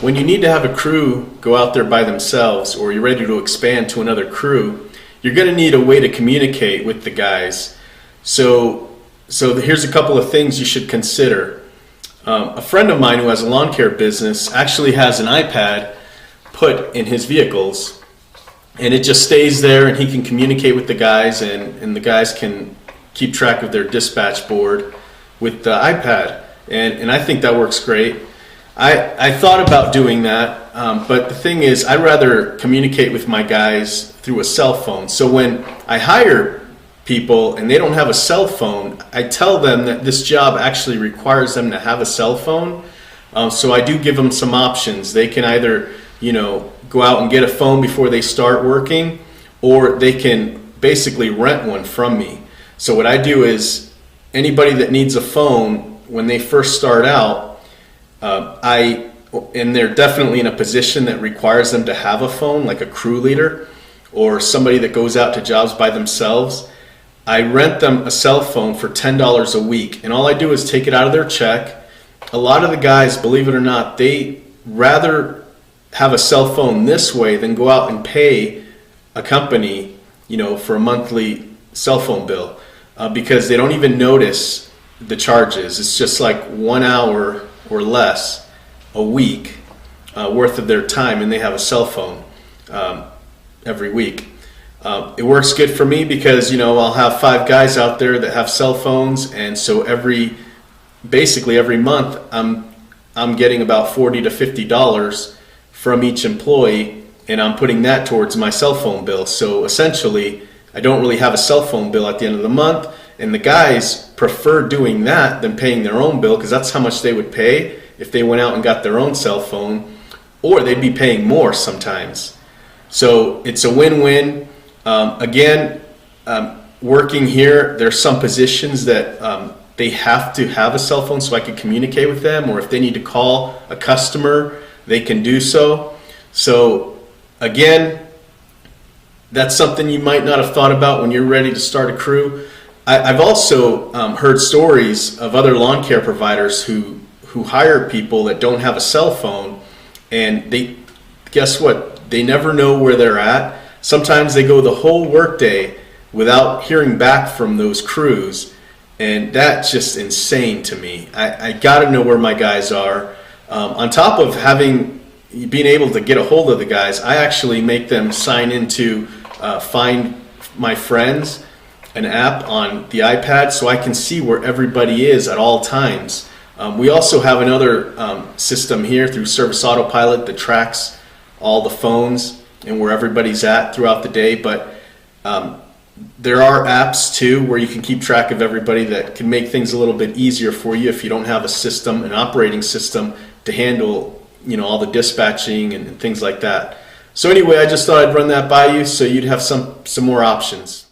when you need to have a crew go out there by themselves, or you're ready to expand to another crew, you're going to need a way to communicate with the guys. So here's a couple of things you should consider. A friend of mine who has a lawn care business actually has an iPad put in his vehicles, and it just stays there, and he can communicate with the guys, and the guys can keep track of their dispatch board with the iPad, and I think that works great. I thought about doing that, but the thing is, I'd rather communicate with my guys through a cell phone. So when I hire people and they don't have a cell phone, I tell them that this job actually requires them to have a cell phone. So I do give them some options. They can either, go out and get a phone before they start working, or they can basically rent one from me. So what I do is, anybody that needs a phone when they first start out, and they're definitely in a position that requires them to have a phone, like a crew leader or somebody that goes out to jobs by themselves, I rent them a cell phone for $10 a week, and all I do is take it out of their check. A lot of the guys, believe it or not, they rather have a cell phone this way than go out and pay a company, for a monthly cell phone bill, because they don't even notice the charges. It's just like 1 hour or less a week worth of their time, and they have a cell phone every week. It works good for me because I'll have 5 guys out there that have cell phones, and so basically every month I'm getting about $40 to $50 from each employee, and I'm putting that towards my cell phone bill. So essentially I don't really have a cell phone bill at the end of the month, and the guys prefer doing that than paying their own bill, because that's how much they would pay if they went out and got their own cell phone, or they'd be paying more sometimes. So it's a win-win. Working here, there's some positions that they have to have a cell phone so I can communicate with them, or if they need to call a customer, they can do so. So again, that's something you might not have thought about when you're ready to start a crew. I've also heard stories of other lawn care providers who hire people that don't have a cell phone, and guess what? They never know where they're at. Sometimes they go the whole workday without hearing back from those crews, and that's just insane to me. I got to know where my guys are. On top of being able to get a hold of the guys, I actually make them sign into Find My Friends, an app on the iPad, so I can see where everybody is at all times. We also have another system here through Service Autopilot that tracks all the phones and where everybody's at throughout the day, but there are apps too where you can keep track of everybody that can make things a little bit easier for you if you don't have an operating system to handle all the dispatching and things like that. So anyway, I just thought I'd run that by you so you'd have some more options.